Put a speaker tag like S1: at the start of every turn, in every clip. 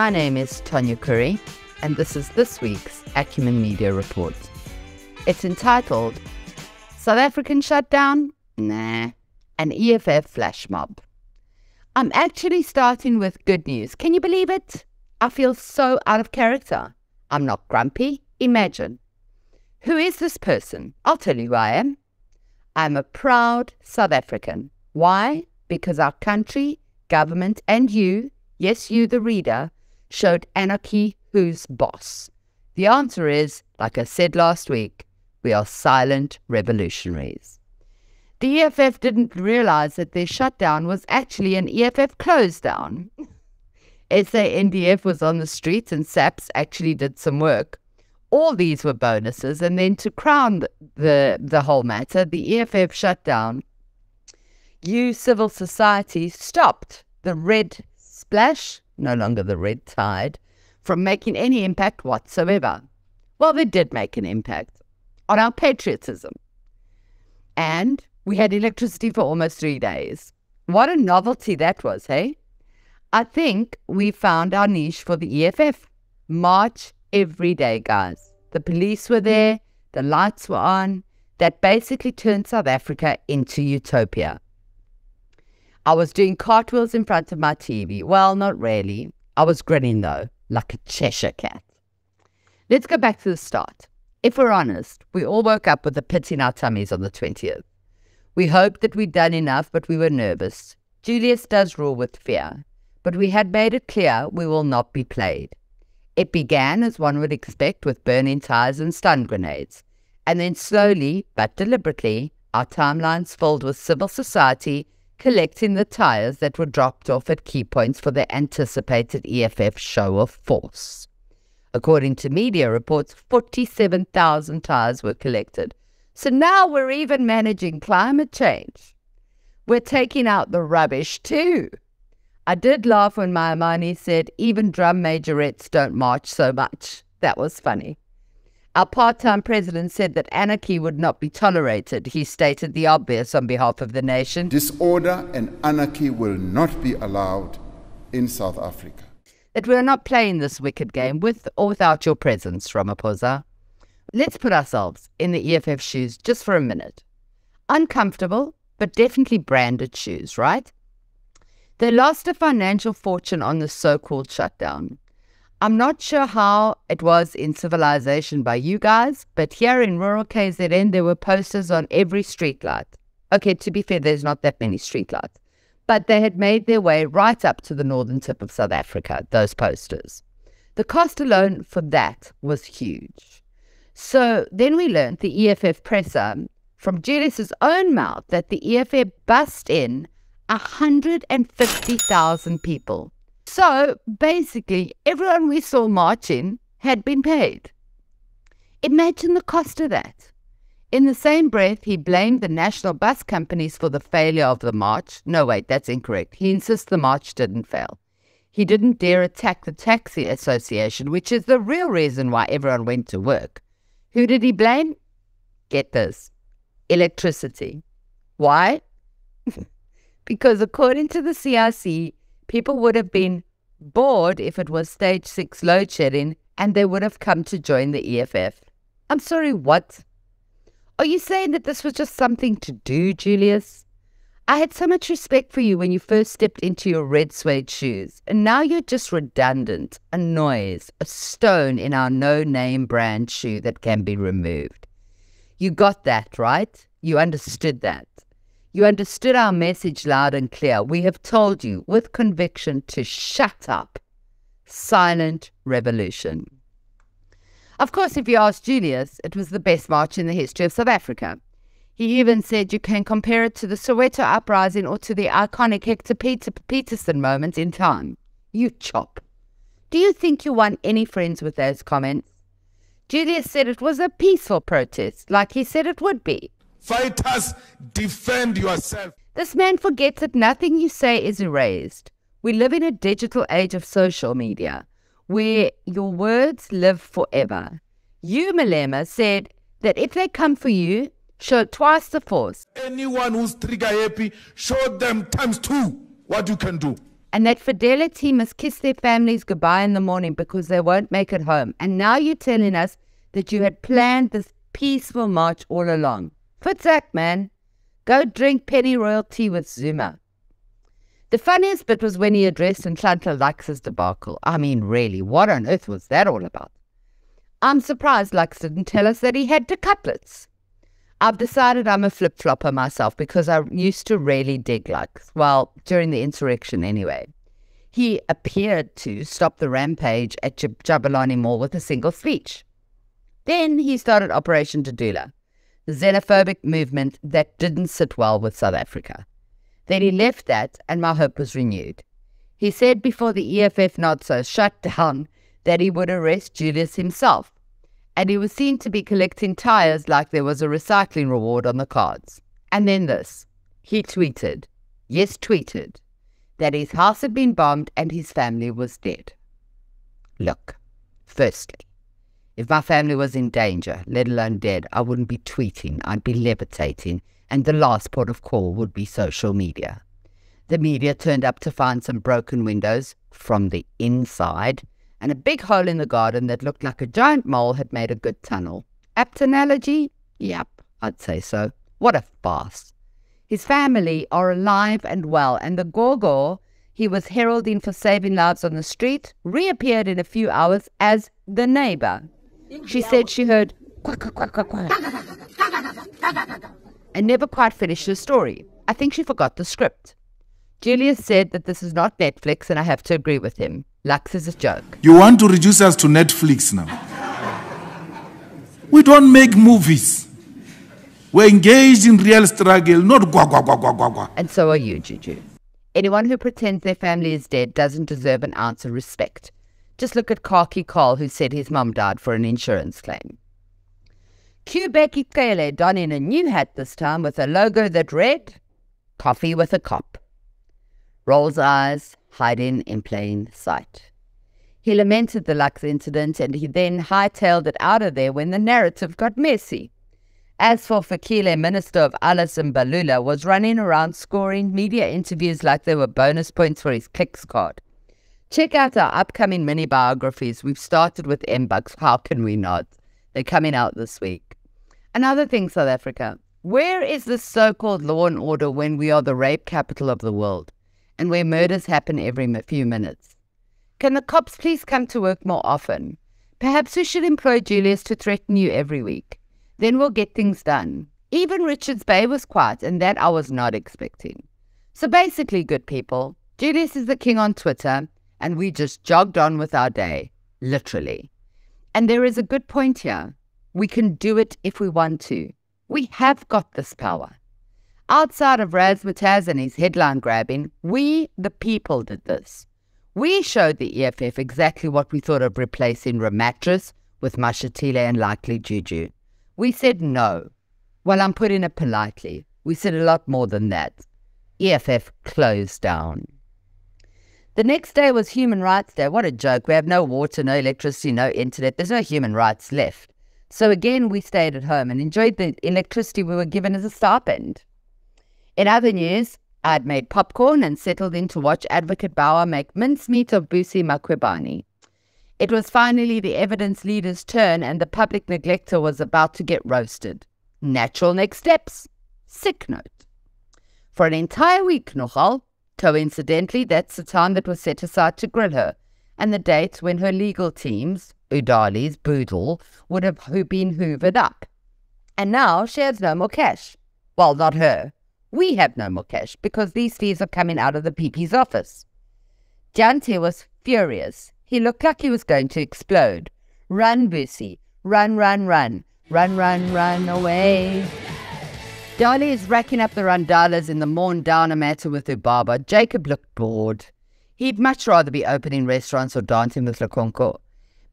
S1: My name is Tonya Curry, and this is this week's Acumen Media Report. It's entitled, South African Shutdown? Nah. An EFF Flash Mob. I'm actually starting with good news. Can you believe it? I feel so out of character. I'm not grumpy. Imagine. Who is this person? I'll tell you who I am. I'm a proud South African. Why? Because our country, government, and you, yes, you the reader, showed anarchy who's boss. The answer is, like I said last week, we are silent revolutionaries. The EFF didn't realize that their shutdown was actually an EFF close down. SANDF was on the streets and SAPS actually did some work. All these were bonuses, and then to crown the whole matter, the EFF shutdown, you civil society stopped the red splash, no longer the red tide, from making any impact whatsoever. Well, they did make an impact on our patriotism. And we had electricity for almost 3 days. What a novelty that was, hey? I think we found our niche for the EFF. March every day, guys. The police were there, the lights were on. That basically turned South Africa into utopia. I was doing cartwheels in front of my TV. Well, not really. I was grinning, though, like a Cheshire cat. Let's go back to the start. If we're honest, we all woke up with a pit in our tummies on the 20th. We hoped that we'd done enough, but we were nervous. Julius does rule with fear, but we had made it clear we will not be played. It began, as one would expect, with burning tires and stun grenades. And then slowly, but deliberately, our timelines filled with civil society collecting the tires that were dropped off at key points for the anticipated EFF show of force. According to media reports, 47,000 tires were collected. So now we're even managing climate change. We're taking out the rubbish too. I did laugh when Maimani said, even drum majorettes don't march so much. That was funny. Our part-time president said that anarchy would not be tolerated. He stated the obvious on behalf of the nation.
S2: Disorder and anarchy will not be allowed in South Africa.
S1: That we are not playing this wicked game with or without your presence, Ramaphosa. Let's put ourselves in the EFF shoes just for a minute. Uncomfortable, but definitely branded shoes, right? They lost a financial fortune on the so-called shutdown. I'm not sure how it was in civilization by you guys, but here in rural KZN, there were posters on every streetlight. Okay, to be fair, there's not that many streetlights. But they had made their way right up to the northern tip of South Africa, those posters. The cost alone for that was huge. So then we learned, the EFF presser, from Julius's own mouth, that the EFF bussed in 150,000 people. So basically, everyone we saw marching had been paid. Imagine the cost of that. In the same breath, he blamed the national bus companies for the failure of the march. No, wait, that's incorrect. He insists the march didn't fail. He didn't dare attack the taxi association, which is the real reason why everyone went to work. Who did he blame? Get this. Electricity. Why? Because according to the CIC, people would have been bored if it was stage 6 load shedding and they would have come to join the EFF. I'm sorry, what? Are you saying that this was just something to do, Julius? I had so much respect for you when you first stepped into your red suede shoes, and now you're just redundant, a noise, a stone in our no-name brand shoe that can be removed. You got that, right? You understood that. You understood our message loud and clear. We have told you with conviction to shut up. Silent revolution. Of course, if you ask Julius, it was the best march in the history of South Africa. He even said you can compare it to the Soweto uprising or to the iconic Hector Peterson moment in time. You chop. Do you think you won any friends with those comments? Julius said it was a peaceful protest, like he said it would be.
S3: Fighters, defend yourself.
S1: This man forgets that nothing you say is erased. We live in a digital age of social media, where your words live forever. You, Malema, said that if they come for you, show twice the force.
S3: Anyone who's trigger happy, show them times 2 what you can do.
S1: And that Fidelity must kiss their families goodbye in the morning because they won't make it home. And now you're telling us that you had planned this peaceful march all along. Fitzak, man. Go drink penny royal tea with Zuma. The funniest bit was when he addressed Nhlanhla Lux's debacle. I mean, really, what on earth was that all about? I'm surprised Lux didn't tell us that he had the cutlets. I've decided I'm a flip-flopper myself because I used to really dig Lux. Well, during the insurrection anyway. He appeared to stop the rampage at Jabulani Mall with a single speech. Then he started Operation Dadula, the xenophobic movement that didn't sit well with South Africa. Then he left that and my hope was renewed. He said before the EFF Nazis shut down that he would arrest Julius himself, and he was seen to be collecting tires like there was a recycling reward on the cards. And then this, he tweeted, that his house had been bombed and his family was dead. Look, firstly, if my family was in danger, let alone dead, I wouldn't be tweeting, I'd be levitating, and the last port of call would be social media. The media turned up to find some broken windows from the inside and a big hole in the garden that looked like a giant mole had made a good tunnel. Apt analogy? Yep, I'd say so. What a farce. His family are alive and well, and the Gogo he was heralding for saving lives on the street reappeared in a few hours as the neighbor. She said she heard quack, quack, quack, quack, and never quite finished her story. I think she forgot the script. Julius said that this is not Netflix, and I have to agree with him. Lux is a joke.
S3: You want to reduce us to Netflix now? We don't make movies. We're engaged in real struggle, not gwa gwa gwa gwa gwa gwa.
S1: And so are you, Juju. Anyone who pretends their family is dead doesn't deserve an ounce of respect. Just look at Khaki Carl, who said his mum died for an insurance claim. Cue Becky Kele donning a new hat this time with a logo that read, Coffee with a Cop. Rolls eyes, hiding in plain sight. He lamented the Lux incident and he then hightailed it out of there when the narrative got messy. As for Fikile, Minister of Alice Mbalula was running around scoring media interviews like they were bonus points for his clicks card. Check out our upcoming mini biographies. We've started with M-Bucks. How can we not? They're coming out this week. Another thing, South Africa. Where is this so-called law and order when we are the rape capital of the world and where murders happen every few minutes? Can the cops please come to work more often? Perhaps we should employ Julius to threaten you every week. Then we'll get things done. Even Richards Bay was quiet, and that I was not expecting. So basically, good people, Julius is the king on Twitter, and we just jogged on with our day, literally. And there is a good point here. We can do it if we want to. We have got this power. Outside of Razzmatazz and his headline grabbing, we, the people, did this. We showed the EFF exactly what we thought of replacing Ramatras with Mashatile and likely Juju. We said no. Well, I'm putting it politely. We said a lot more than that. EFF closed down. The next day was Human Rights Day. What a joke. We have no water, no electricity, no internet. There's no human rights left. So again, we stayed at home and enjoyed the electricity we were given as a stipend. In other news, I'd made popcorn and settled in to watch Advocate Bauer make mincemeat of Busi Makwebane. It was finally the evidence leader's turn and the public neglector was about to get roasted. Natural next steps. Sick note. For an entire week, nogal, coincidentally, that's the time that was set aside to grill her, and the date when her legal teams, Udali's Boodle, would have been hoovered up. And now she has no more cash. Well, not her. We have no more cash because these fees are coming out of the PP's office. Jante was furious. He looked like he was going to explode. Run, Busi. Run, run, run. Run, run, run away. Dali is racking up the randalas in the Morn Downer matter with Ubaba. Jacob looked bored. He'd much rather be opening restaurants or dancing with Lekonko.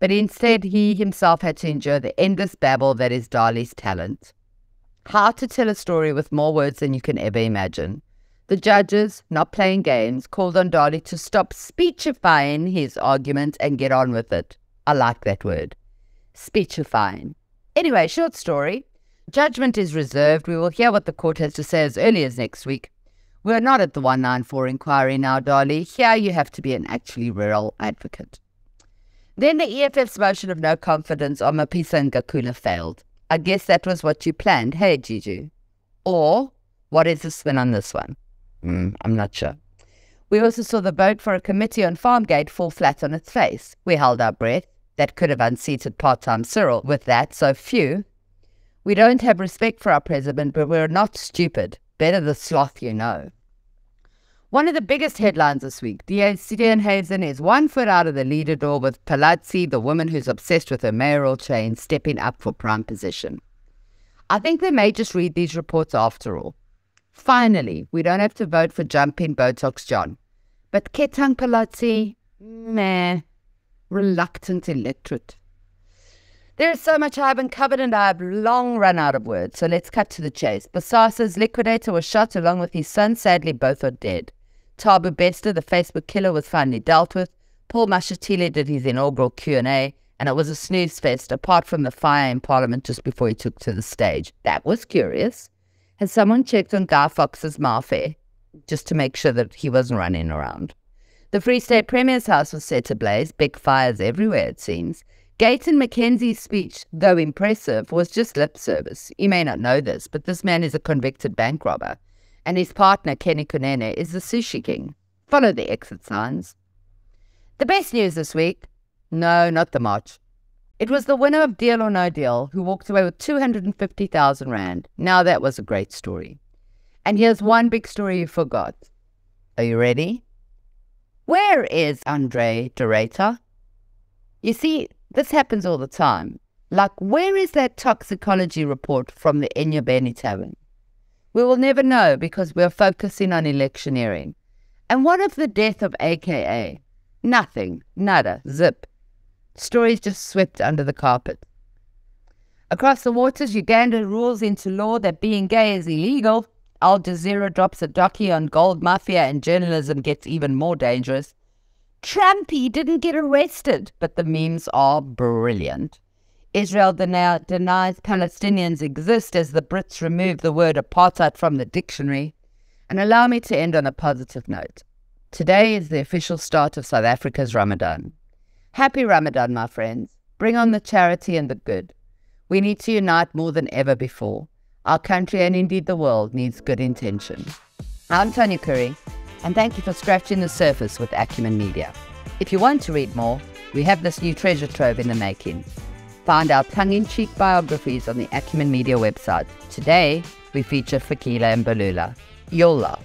S1: But instead, he himself had to endure the endless babble that is Dali's talent. How to tell a story with more words than you can ever imagine. The judges, not playing games, called on Dali to stop speechifying his argument and get on with it. I like that word. Speechifying. Anyway, short story. Judgment is reserved. We will hear what the court has to say as early as next week. We're not at the 194 inquiry now, Dolly. Here you have to be an actually real advocate. Then the EFF's motion of no confidence on Mapisa and Gakula failed. I guess that was what you planned, hey, Juju? Or, what is the spin on this one? I'm not sure. We also saw the vote for a committee on Farmgate fall flat on its face. We held our breath. That could have unseated part-time Cyril. With that, so few. We don't have respect for our president, but we're not stupid. Better the sloth you know. One of the biggest headlines this week, Steenhuisen is 1 foot out of the leader door with Palazzi, the woman who's obsessed with her mayoral chain, stepping up for prime position. I think they may just read these reports after all. Finally, we don't have to vote for jumping Botox John. But Ketang Palazzi, meh, reluctant electorate. There is so much I haven't covered and I have long run out of words, so let's cut to the chase. Bosasa's liquidator was shot along with his son. Sadly, both are dead. Tabu Bester, the Facebook killer, was finally dealt with. Paul Mashatile did his inaugural Q&A, and it was a snooze fest, apart from the fire in Parliament just before he took to the stage. That was curious. Has someone checked on Guy Fawkes's Marfare, just to make sure that he wasn't running around? The Free State Premier's house was set ablaze, big fires everywhere it seems. Gayton Mackenzie's speech, though impressive, was just lip service. You may not know this, but this man is a convicted bank robber, and his partner, Kenny Kunene, is the sushi king. Follow the exit signs. The best news this week? No, not the march. It was the winner of Deal or No Deal who walked away with 250,000 Rand. Now that was a great story. And here's one big story you forgot. Are you ready? Where is Andre de Ruyter? You see, this happens all the time. Like, where is that toxicology report from the Enyobeni Tavern? We will never know because we are focusing on electioneering. And what of the death of AKA? Nothing. Nada. Zip. Stories just swept under the carpet. Across the waters, Uganda rules into law that being gay is illegal. Al Jazeera drops a docu on gold mafia and journalism gets even more dangerous. Trumpy didn't get arrested, but the memes are brilliant. Israel denies Palestinians exist as the Brits remove the word apartheid from the dictionary. And allow me to end on a positive note. Today is the official start of South Africa's Ramadan. Happy Ramadan, my friends. Bring on the charity and the good. We need to unite more than ever before. Our country and indeed the world needs good intention. I'm Tanya Curry, and thank you for scratching the surface with Acumen Media. If you want to read more, we have this new treasure trove in the making. Find our tongue-in-cheek biographies on the Acumen Media website. Today, we feature Fakila and Balula. You'll laugh.